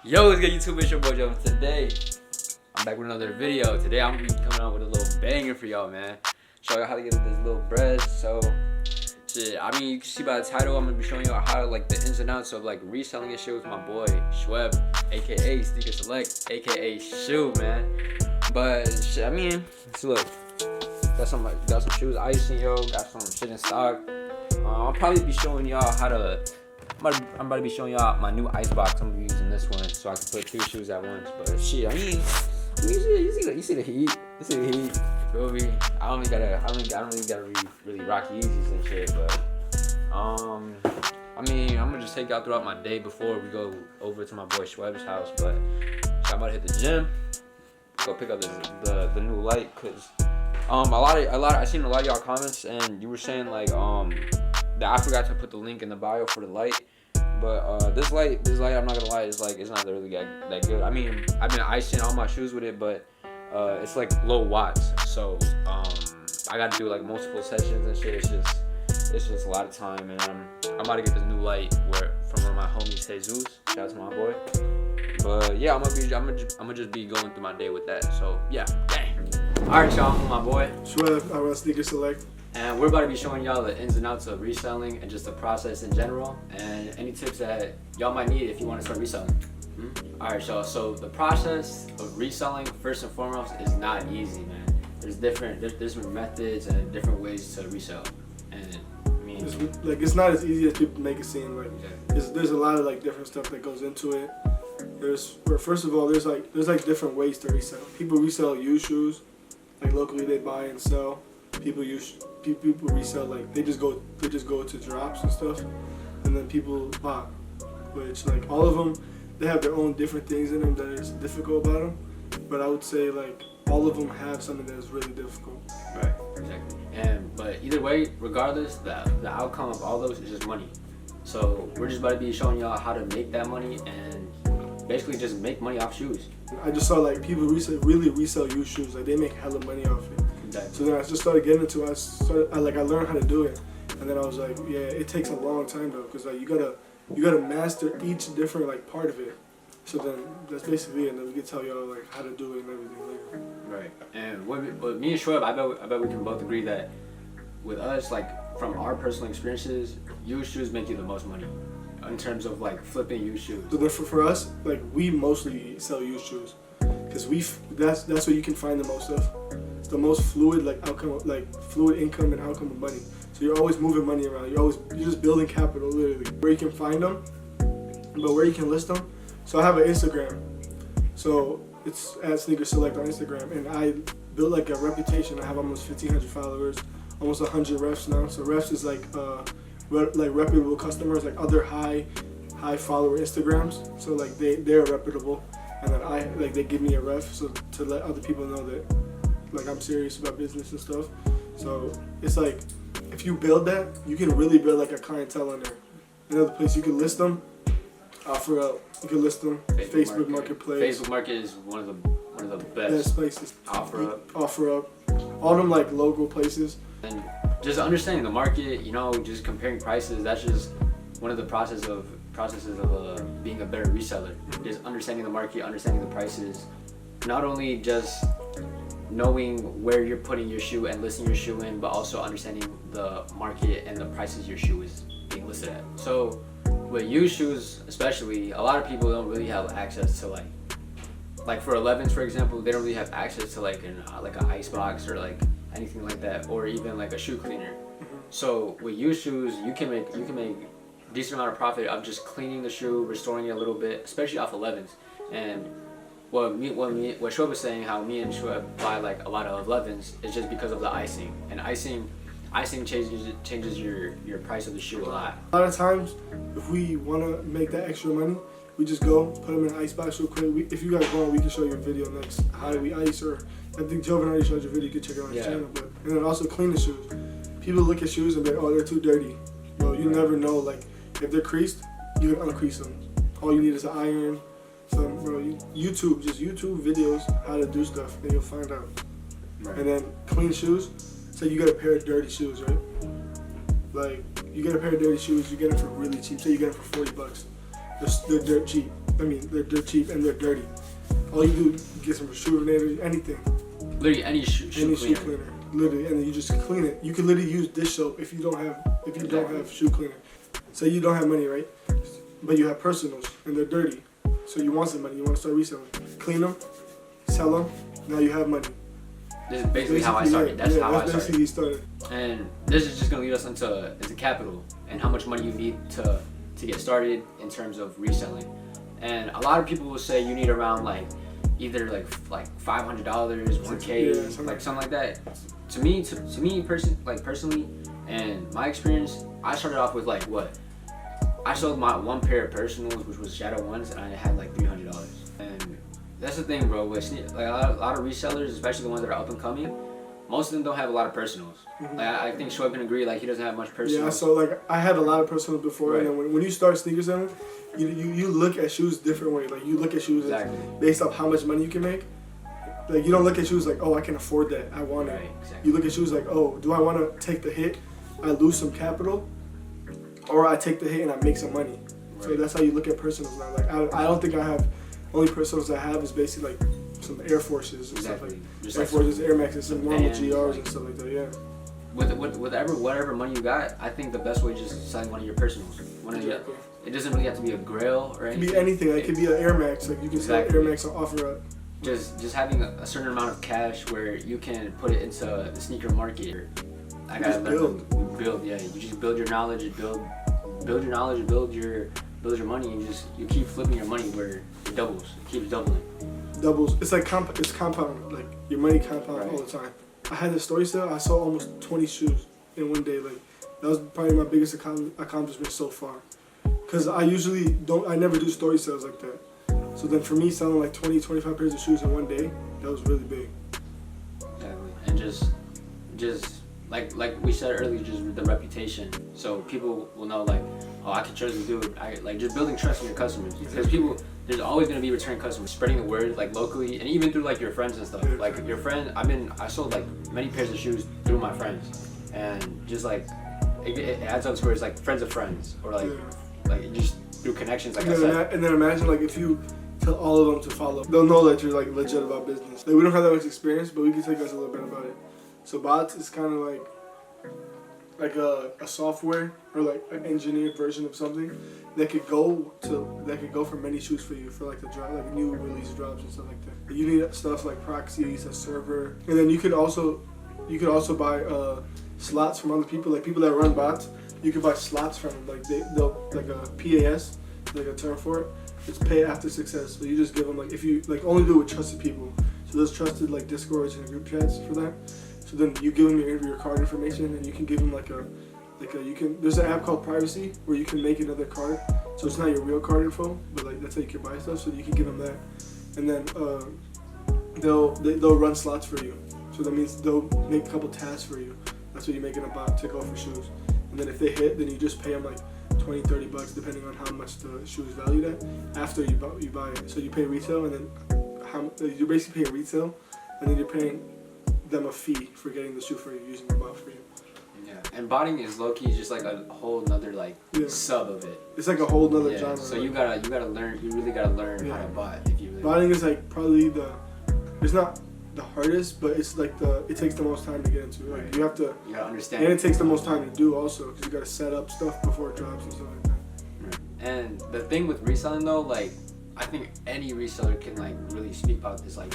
Yo, what's good YouTube? It's your boy Joe. Today, I'm back with another video. Today, I'm gonna be coming out with a little banger for y'all, man. Show y'all how to get this little bread. So, shit, I mean, you can see by the title, I'm gonna be showing y'all how, like, the ins and outs of, like, reselling and shit with my boy, Shuayb, aka Sneaker Select, aka Shoe, man. But, shit, I mean, so look, got some shoes icing, yo, got some shit in stock. I'll probably be showing y'all how to, I'm about to be showing y'all my new ice box. I'm gonna be using this one so I can put 2 shoes at once. But shit, I mean you see the heat. You see the heat. Feel me? I don't really gotta really rock Yeezys and shit. But I mean, I'm gonna just take y'all throughout my day before we go over to my boy Shuayb's house. But so I'm about to hit the gym. Go pick up the new light, cause I seen a lot of y'all comments and you were saying like that I forgot to put the link in the bio for the light. But this light, I'm not gonna lie, it's not really that good. I mean, I've been icing all my shoes with it, but it's like low watts. So I gotta do like multiple sessions and shit. It's just a lot of time, and I'm about to get this new light from one of my homies, Jesus. Shout out to my boy. But yeah, I'm gonna just be going through my day with that. So yeah, dang. All right, y'all, I'm with my boy Shuayb, I run Sneaker Select. And we're about to be showing y'all the ins and outs of reselling and just the process in general, and any tips that y'all might need if you want to start reselling. Alright, y'all, so the process of reselling, first and foremost, is not easy, man. There's different methods and different ways to resell. And I mean, it's not as easy as people make it seem. Like there's a lot of like different stuff that goes into it. First of all, there's like different ways to resell. People resell used shoes, like locally they buy and sell. People resell, like they just go to drops and stuff, and then people buy, which like all of them, they have their own different things in them that is difficult about them. But I would say like all of them have something that is really difficult. Right, exactly. But either way, regardless, the outcome of all those is just money. So we're just about to be showing y'all how to make that money and basically just make money off shoes. I just saw like people really resell used shoes, like they make hella money off it. So then I just started getting into it. I learned how to do it, and then I was like, yeah, it takes a long time though, because like you gotta master each different like part of it. So then that's basically it, and then we can tell y'all like how to do it and everything later. Right. And what me and Shuayb, I bet we can both agree that with us, like from our personal experiences, used shoes make you the most money in terms of like flipping used shoes. So then for us, like we mostly sell used shoes, because that's where you can find the most stuff. The most fluid fluid income and outcome of money. So you're always moving money around. You're just building capital, literally. Where you can find them, but where you can list them. So I have an Instagram. So it's at Sneaker Select on Instagram, and I built like a reputation. I have almost 1,500 followers, almost 100 refs now. So refs is like reputable customers, like other high follower Instagrams. So like they're reputable, and then they give me a ref so to let other people know that like I'm serious about business and stuff. So it's like if you build that, you can really build like a clientele on there. Another place you can list them, offer up. You can list them. Facebook Marketplace. Facebook Market is one of the best places. Offer up. All them like local places. And just understanding the market, you know, just comparing prices. That's just one of the processes of being a better reseller. Just understanding the market, understanding the prices. Not only just knowing where you're putting your shoe and listing your shoe in, but also understanding the market and the prices your shoe is being listed at. So with used shoes especially, a lot of people don't really have access to like for 11s for example, they don't really have access to like an ice box or like anything like that, or even like a shoe cleaner. So with used shoes, you can make a decent amount of profit of just cleaning the shoe, restoring it a little bit, especially off 11s. And what Shuayb was saying, how me and Shuayb buy like a lot of 11s, is just because of the icing. And icing changes your price of the shoe a lot. A lot of times, if we want to make that extra money, we just go put them in an ice box real quick. If you guys want, we can show you a video next. How do we ice? Or I think Joven already showed your video. You can check it out on his channel. And then also clean the shoes. People look at shoes and be like, oh, they're too dirty. Well, you never know. Like if they're creased, you can uncrease them. All you need is an iron. YouTube videos how to do stuff, and you'll find out. Right. And then clean shoes. Say you got a pair of dirty shoes, right? Like you get a pair of dirty shoes, you get them for really cheap. Say you get them for $40. They're dirt cheap. I mean, they're cheap and they're dirty. All you do is get some shoe cleaner, anything. Literally any shoe cleaner. Literally, and then you just clean it. You can literally use dish soap if you don't have shoe cleaner. Say you don't have money, right? But you have personals and they're dirty. So you want some money. You want to start reselling. Clean them, sell them. Now you have money. This is basically how I started. That's how I started. And this is just gonna lead us into capital and how much money you need to get started in terms of reselling. And a lot of people will say you need around like either like $500, $1K, something like that. To me personally, and my experience, I started off with like what? I sold my one pair of personals, which was Shadow Ones, and I had like $300. And that's the thing, bro. With like a lot of resellers, especially the ones that are up and coming, most of them don't have a lot of personals. Mm-hmm. Like I think Shuayb can agree. Like he doesn't have much personals. Yeah, so like I had a lot of personals before, right. And then when you start sneaker selling, you look at shoes different way. Like you look at shoes based off how much money you can make. Like you don't look at shoes like, oh, I can afford that, I want it. Right, exactly. You look at shoes like, oh, do I want to take the hit, I lose some capital, or I take the hit and I make some money. Right. So that's how you look at personals now. Like I don't think I have, only personals I have is basically like some Air Forces and stuff like just Air Forces, Air Maxes, some normal GRs and stuff like that. Yeah. With whatever money you got, I think the best way is just selling one of your personals. It doesn't really have to be a Grail or anything. It could be anything. Like, it could be an Air Max. Like you can sell Air Max on OfferUp. Just having a certain amount of cash where you can put it into the sneaker market. I gotta build. Yeah, you just build your knowledge, build your knowledge, build your money, and you keep flipping your money where it doubles. It keeps doubling. Doubles. It's like it's compound. Like your money compound all the time. I had this story sale. I sold almost 20 shoes in one day. Like that was probably my biggest accomplishment so far. Cause I never do story sales like that. So then for me, selling like 20, 25 pairs of shoes in one day, that was really big. Exactly. And just like we said earlier, just with the reputation. So people will know like, oh, I can trust this dude. Just building trust in your customers. Because there's always going to be return customers. Spreading the word like locally and even through like your friends and stuff. Like your friend, I sold like many pairs of shoes through my friends. And just like, it adds up to where it's like friends of friends. Or like just through connections like I said. And then imagine like if you tell all of them to follow. They'll know that you're like legit about business. Like we don't have that much experience, but we can tell you guys a little bit about it. So bots is kind of like a software or like an engineered version of something that could go for many shoes for you for like the drop, like new release drops and stuff like that. You need stuff like proxies, a server, and then you could also buy slots from other people, like people that run bots. You could buy slots from them, like they'll like a PAS, like a term for it. It's pay after success. So you just give them like if you like only do it with trusted people. So there's trusted like Discords and group chats for that. So then you give them your card information and you can give them there's an app called Privacy where you can make another card. So it's not your real card info, but like that's how you can buy stuff. So you can give them that, and then they'll run slots for you. So that means they'll make a couple tasks for you. That's what you make in a bot to go for shoes. And then if they hit, then you just pay them like $20-$30 depending on how much the shoe is valued at after you buy it. So you pay retail and then you're basically paying retail and then you're paying them a fee for getting the shoe for you, using the bot for you. Yeah, and botting is low-key just like a whole nother sub of it. It's like a whole nother genre. So you gotta learn, you really gotta learn how to bot if you really botting is like probably it's not the hardest, but it's like it takes the most time to get into. Like you gotta understand, and it takes the most time to do also because you gotta set up stuff before it drops and stuff like that. Right. And the thing with reselling though, like I think any reseller can like really speak about this. Like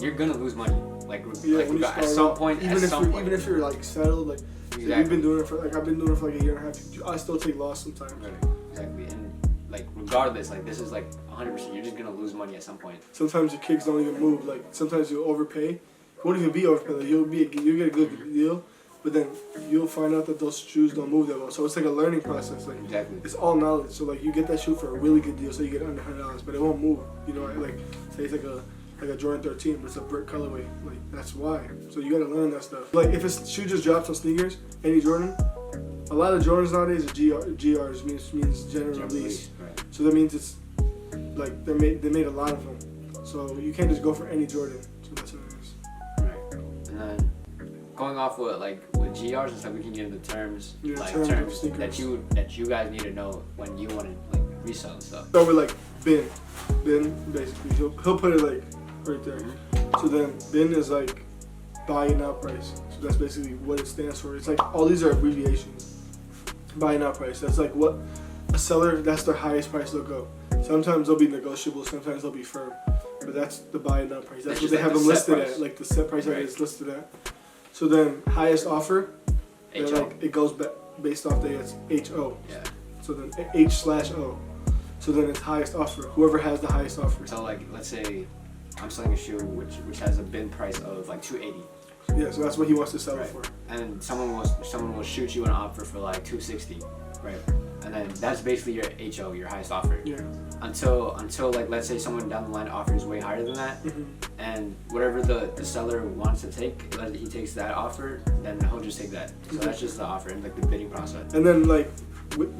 you're gonna lose money. At some point. Even if you're like settled, like you've been doing it for I've been doing it for like a year and a half. I still take loss sometimes. Right. Exactly. And like regardless, like this is like 100%. You're just gonna lose money at some point. Sometimes your kicks don't even move. Like sometimes you'll overpay. You won't even be overpaid. Like, you'll get a good deal, but then you'll find out that those shoes don't move that well. So it's like a learning process. Like it's all knowledge. So like you get that shoe for a really good deal, so you get under $100, but it won't move. You know, like say it's like a Jordan 13, but it's a brick colorway. Like that's why. So you gotta learn that stuff. Like if a shoe just drops on sneakers, any Jordan, a lot of Jordans nowadays are GRs, means general release. Right. So that means it's like they made a lot of them. So you can't just go for any Jordan. So that's what it is. Right. And then going off with GRs and stuff, we can get into terms terms that you guys need to know when you want to like resell and stuff. So with like bin. Bin, basically. He'll put it like right there. So then bin is like buy now price. So that's basically what it stands for. It's like all these are abbreviations. Buy now price. That's like what a seller, that's their highest price they'll go. Sometimes they'll be negotiable, sometimes they'll be firm. But that's the buy now price. That's what they have them listed at, like the set price that it's listed at. So then highest offer, like it goes based off the HO. Yeah. So then H/O. So then it's highest offer. Whoever has the highest offer. So like, let's say I'm selling a shoe which has a bin price of like $280. Yeah, so that's what he wants to sell it for. And someone will shoot you an offer for like $260, right? And then that's basically your HO, your highest offer. Yeah. Until like, let's say someone down the line offers way higher than that, and whatever the seller wants to take, he takes that offer, then he'll just take that. So that's just the offer and like the bidding process. And then like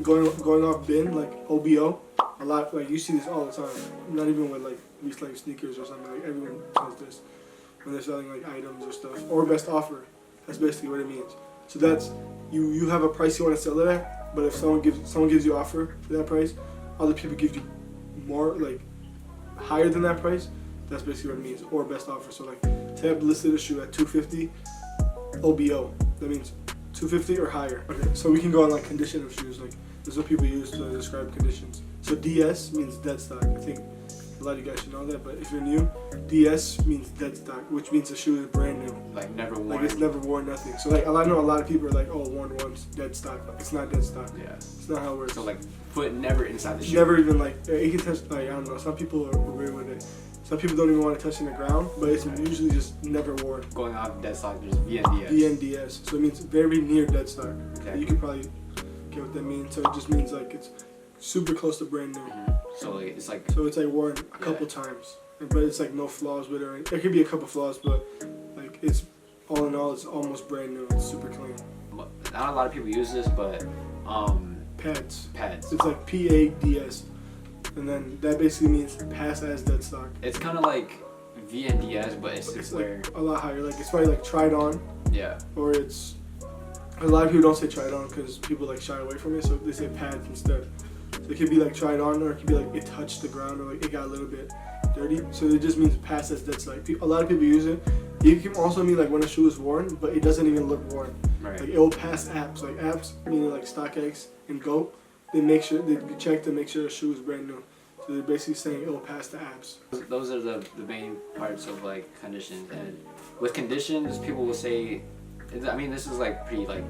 going off bin, like OBO, a lot, like you see this all the time. Not even with like reselling sneakers or something. Like everyone does this when they're selling like items or stuff. Or best offer. That's basically what it means. So that's you have a price you want to sell it at, but if someone gives you an offer for that price, other people give you more, like higher than that price. That's basically what it means. Or best offer. So like Tab listed a shoe at $250 OBO. That means $250 or higher. Okay, so we can go on like condition of shoes. Like this is what people use to describe conditions. So DS means dead stock. I think a lot of you guys should know that, but if you're new, DS means dead stock, which means the shoe is brand new. Like never worn. Like it's never worn, nothing. So like I know a lot of people are like, oh, worn once, dead stock. It's not dead stock. Yeah. It's not how it works. So like foot never inside the shoe. Never even like it can touch. Like I don't know. Some people are weird with it. Some people don't even want to touch in the ground, but it's usually just never worn. Going off dead stock, there's VNDS. VNDS. So it means very near dead stock. Okay. You can probably get what that means. So it just means like it's super close to brand new. So like, it's like. So it's like worn a couple times, but it's like no flaws with it. There could be a couple flaws, but like it's all in all, it's almost brand new. It's super clean. Not a lot of people use this, but Pads. Pads. It's like PADS, and then that basically means pass as dead stock. It's kind of like VNDS, but it's where like a lot higher. Like it's probably like tried on. Yeah. Or it's a lot of people don't say tried on because people like shy away from it, so they say pads instead. So it could be like tried on, or it could be like it touched the ground, or like it got a little bit dirty. So it just means pass as dead stock. A lot of people use it. It can also mean like when a shoe is worn, but it doesn't even look worn. Right. Like it will pass apps. Like apps, meaning like StockX and Go, they check to make sure a shoe is brand new. So they're basically saying it will pass the apps. Those are the main parts of like conditions. And with conditions, people will say, I mean, this is like pretty like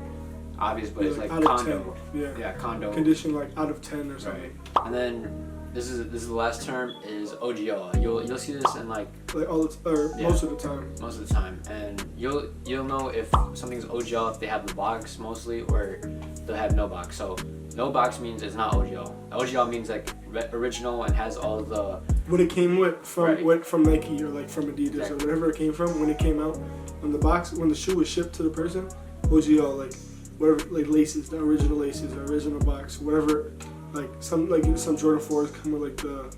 obvious, but it's like condo. Yeah, condo. Condition like out of 10 or something. Right. And then this is the last term is OGO. You'll see this in like most of the time. Most of the time, and you'll know if something's OGO if they have the box mostly, or they'll have no box. So no box means it's not OGO. OGO means like original and has all the what it came with from Nike or like from Adidas or whatever it came from when it came out. When the shoe was shipped to the person, OGO, like whatever, like laces, the original box, whatever. Like some Jordan 4s come with like the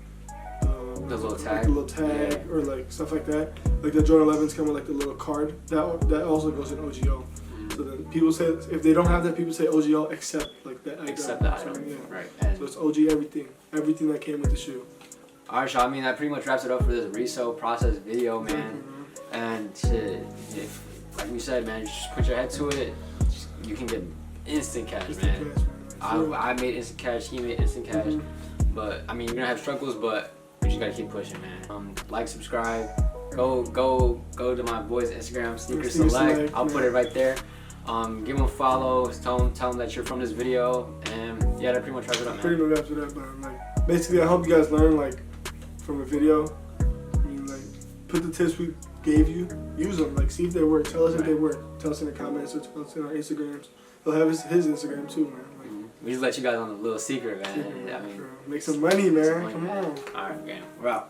little tag, like the little tag or like stuff like that. Like the Jordan 11s come with like the little card. That also goes in OGO. So then people say if they don't have that, people say OGO except like that item. Except the item, yeah. Right. So it's OG everything that came with the shoe. Alright, Shaw, I mean that pretty much wraps it up for this resale process video, man. And like we said, man, just put your head to it. You can get instant cash, man. I made instant cash, he made instant cash. But I mean, you're gonna have struggles, but you just gotta keep pushing, man. Like, subscribe, go to my boy's Instagram, Sneaker Select. I'll put it right there. Give him a follow, tell him that you're from this video, and yeah, that pretty much wraps it up, man. Pretty much wraps it up, man. Like basically, I hope you guys learn like from a video. I mean, like put the tips we gave you, use them, like see if they work. Tell us if they work. Tell us in the comments or tell us in our Instagrams. He'll have his Instagram too, man. We just let you guys on a little secret, man. I mean, make some money, man. Come on. All right, man. We're out.